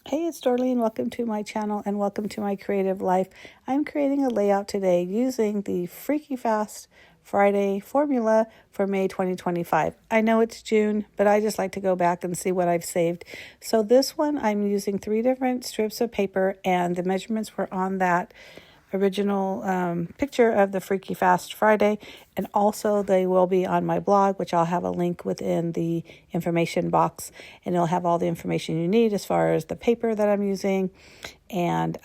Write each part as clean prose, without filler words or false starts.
Hey, it's Dorleen. Welcome to my channel and welcome to my creative life. I'm creating a layout today using the Freaky Fast Friday formula for May 2025. I know it's June, but I just like to go back and see what I've saved. So this one, I'm using 3 different strips of paper, and the measurements were on that original picture of the Freaky Fast Friday, and also they will be on my blog, which I'll have a link within the information box, and it'll have all the information you need as far as the paper that I'm using and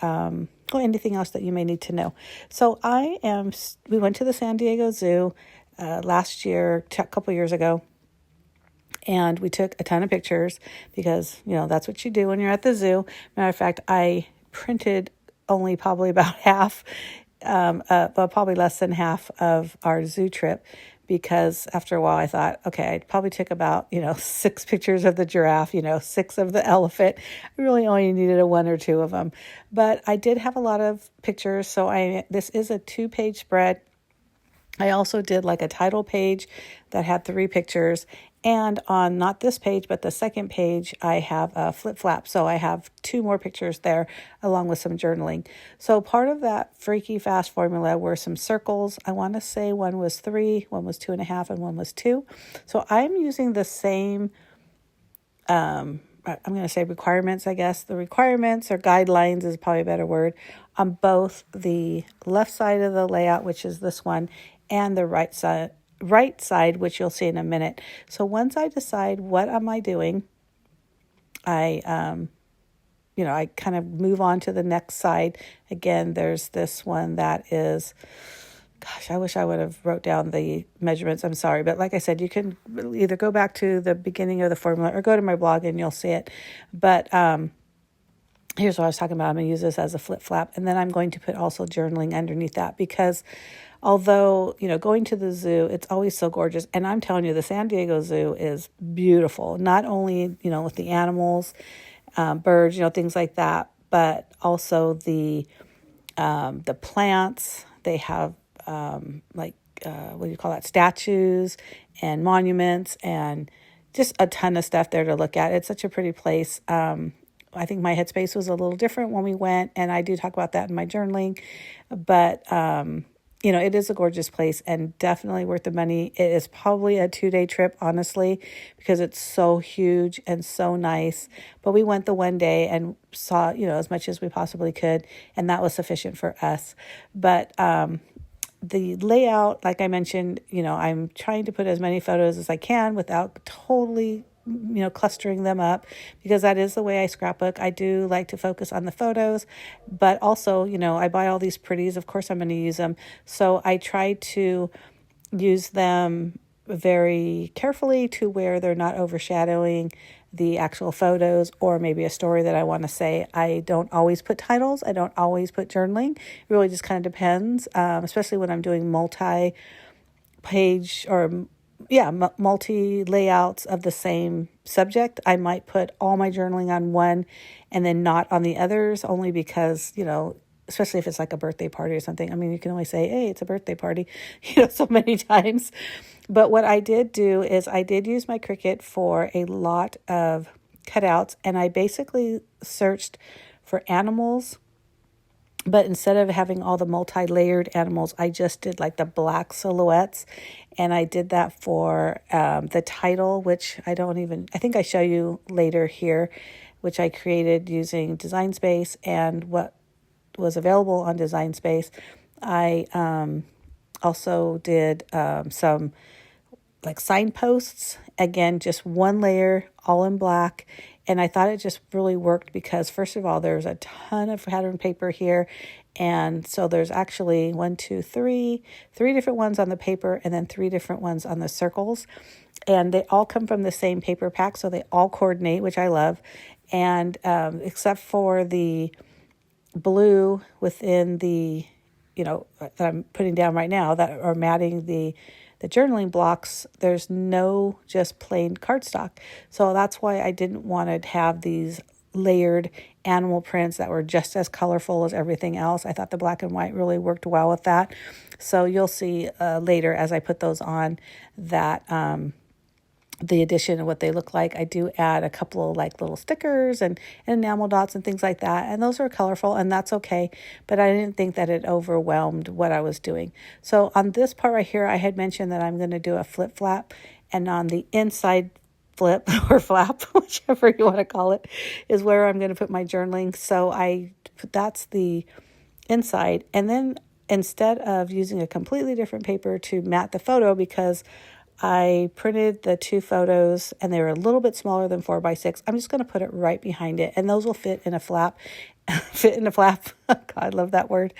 anything else that you may need to know. So we went to the San Diego Zoo last year, a couple years ago, and we took a ton of pictures because, that's what you do when you're at the zoo. Matter of fact, I printed only probably about half, but probably less than half of our zoo trip, because after a while I thought, okay, I probably took about, 6 pictures of the giraffe, 6 of the elephant. I really only needed 1 or 2 of them, but I did have a lot of pictures. So this is a 2-page spread. I also did like a title page that had 3 pictures. And on not this page, but the second page, I have a flip flap. So I have 2 more pictures there along with some journaling. So part of that Freaky Fast formula were some circles. I want to say 1 was 3, 1 was 2.5, and 1 was 2. So I'm using the same, I'm going to say requirements, I guess. The requirements or guidelines is probably a better word, on both the left side of the layout, which is this one, and the right side, which you'll see in a minute. So once I decide what am I doing, I kind of move on to the next side. Again, there's this one that is, gosh, I wish I would have wrote down the measurements. I'm sorry. But like I said, you can either go back to the beginning of the formula or go to my blog and you'll see it. But here's what I was talking about. I'm going to use this as a flip flap. And then I'm going to put also journaling underneath that, because although, going to the zoo, it's always so gorgeous. And I'm telling you, the San Diego Zoo is beautiful. Not only, with the animals, birds, things like that, but also the plants. They have what do you call that? Statues and monuments and just a ton of stuff there to look at. It's such a pretty place. I think my headspace was a little different when we went, and I do talk about that in my journaling, but it is a gorgeous place and definitely worth the money. It is probably a 2-day trip, honestly, because it's so huge and so nice. But we went the one day and saw, as much as we possibly could, and that was sufficient for us. But the layout, like I mentioned, I'm trying to put as many photos as I can without totally clustering them up, because that is the way I scrapbook. I do like to focus on the photos, but also, I buy all these pretties. Of course, I'm going to use them. So I try to use them very carefully to where they're not overshadowing the actual photos or maybe a story that I want to say. I don't always put titles. I don't always put journaling. It really just kind of depends, especially when I'm doing multi-page or multi layouts of the same subject. I might put all my journaling on one and then not on the others, only because, especially if it's like a birthday party or something. I mean, you can only say, hey, it's a birthday party, so many times. But what I did do is I did use my Cricut for a lot of cutouts, and I basically searched for animals. But instead of having all the multi-layered animals, I just did like the black silhouettes. And I did that for the title, which I think I show you later here, which I created using Design Space and what was available on Design Space. I also did some like signposts. Again, just 1 layer, all in black. And I thought it just really worked because, first of all, there's a ton of pattern paper here. And so there's actually 3 different ones on the paper and then 3 different ones on the circles. And they all come from the same paper pack, so they all coordinate, which I love. And except for the blue within the, that I'm putting down right now that are matting the journaling blocks, there's no just plain cardstock. So that's why I didn't want to have these layered animal prints that were just as colorful as everything else. I thought the black and white really worked well with that. So you'll see later as I put those on that the edition and what they look like. I do add a couple of like little stickers and enamel dots and things like that. And those are colorful, and that's okay. But I didn't think that it overwhelmed what I was doing. So on this part right here, I had mentioned that I'm going to do a flip flap, and on the inside flip or flap, whichever you want to call it, is where I'm going to put my journaling. So that's the inside. And then instead of using a completely different paper to mat the photo, because I printed the 2 photos and they were a little bit smaller than 4x6, I'm just going to put it right behind it, and those will fit in a flap. Fit in a flap. God, I love that word.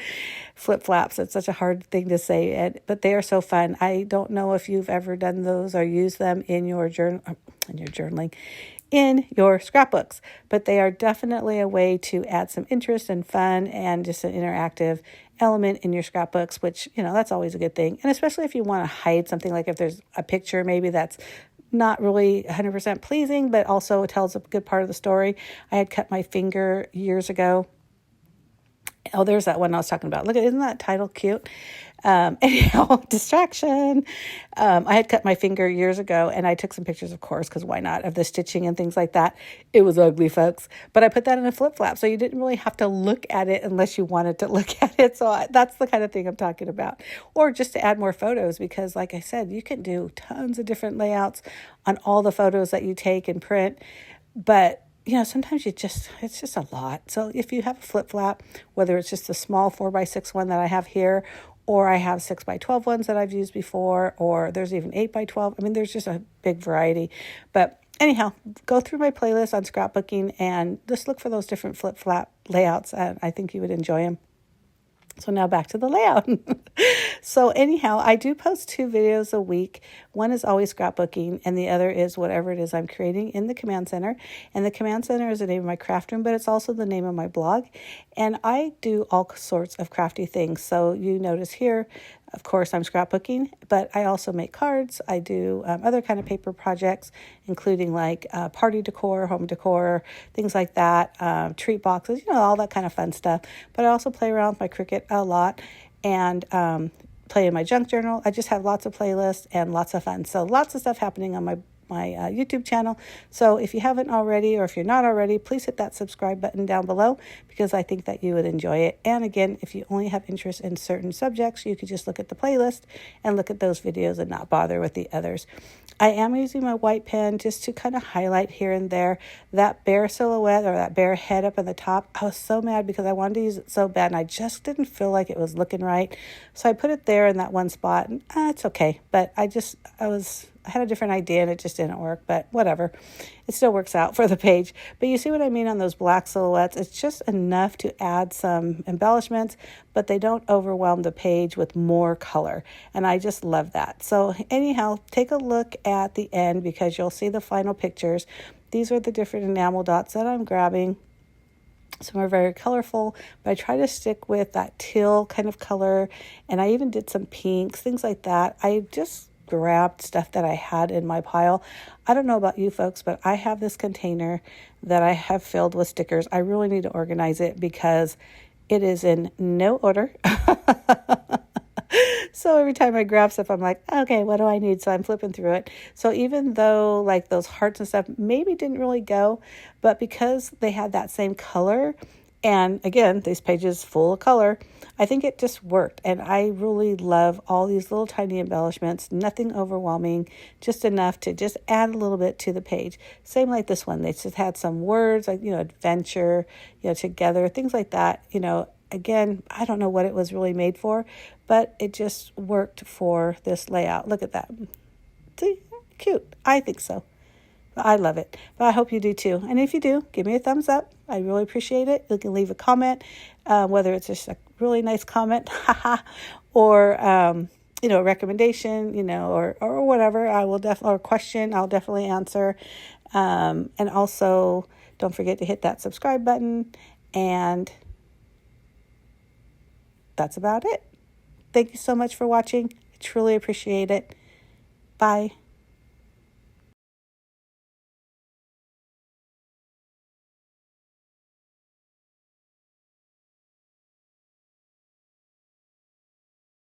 Flip flaps. It's such a hard thing to say, but they are so fun. I don't know if you've ever done those or used them in your journaling, in your scrapbooks, but they are definitely a way to add some interest and fun and just an interactive element in your scrapbooks, which, that's always a good thing. And especially if you want to hide something, like if there's a picture maybe that's not really 100% pleasing, but also it tells a good part of the story. I had cut my finger years ago. Oh, there's that one I was talking about. Look, isn't that title cute? Anyhow, distraction. I had cut my finger years ago, and I took some pictures, of course, because why not, of the stitching and things like that. It was ugly, folks. But I put that in a flip flap, so you didn't really have to look at it unless you wanted to look at it. So that's the kind of thing I'm talking about. Or just to add more photos, because like I said, you can do tons of different layouts on all the photos that you take and print. But sometimes it's just a lot. So if you have a flip flap, whether it's just a small 4x6 one that I have here, or I have 6x12 ones that I've used before, or there's even 8x12. I mean, there's just a big variety. But anyhow, go through my playlist on scrapbooking and just look for those different flip flap layouts. And I think you would enjoy them. So now back to the layout. So anyhow, I do post 2 videos a week. One is always scrapbooking, and the other is whatever it is I'm creating in the Command Center. And the Command Center is the name of my craft room, but it's also the name of my blog. And I do all sorts of crafty things. So you notice here, of course, I'm scrapbooking, but I also make cards. I do other kind of paper projects, including like party decor, home decor, things like that, treat boxes, all that kind of fun stuff. But I also play around with my Cricut a lot and play in my junk journal. I just have lots of playlists and lots of fun. So lots of stuff happening on my YouTube channel. So if you haven't already, or if you're not already, please hit that subscribe button down below, because I think that you would enjoy it. And again, if you only have interest in certain subjects, you could just look at the playlist and look at those videos and not bother with the others. I am using my white pen just to kind of highlight here and there that bear silhouette, or that bear head up on the top. I was so mad because I wanted to use it so bad, and I just didn't feel like it was looking right. So I put it there in that one spot, and it's okay. But I had a different idea and it just didn't work, but whatever. It still works out for the page. But you see what I mean on those black silhouettes? It's just enough to add some embellishments, but they don't overwhelm the page with more color. And I just love that. So anyhow, take a look at the end, because you'll see the final pictures. These are the different enamel dots that I'm grabbing. Some are very colorful, but I try to stick with that teal kind of color. And I even did some pinks, things like that. I just grabbed stuff that I had in my pile. I don't know about you folks, but I have this container that I have filled with stickers. I really need to organize it because it is in no order. So every time I grab stuff, I'm like, okay, what do I need? So I'm flipping through it. So even though like those hearts and stuff maybe didn't really go, but because they had that same color, and again, these pages full of color, I think it just worked. And I really love all these little tiny embellishments, nothing overwhelming, just enough to just add a little bit to the page. Same like this one. They just had some words like, adventure, together, things like that. Again, I don't know what it was really made for, but it just worked for this layout. Look at that. See, cute. I think so. I love it, but I hope you do too. And if you do, give me a thumbs up. I really appreciate it. You can leave a comment, whether it's just a really nice comment, or, a recommendation, or whatever. I will or a question, I'll definitely answer. And also don't forget to hit that subscribe button. And that's about it. Thank you so much for watching. I truly appreciate it. Bye.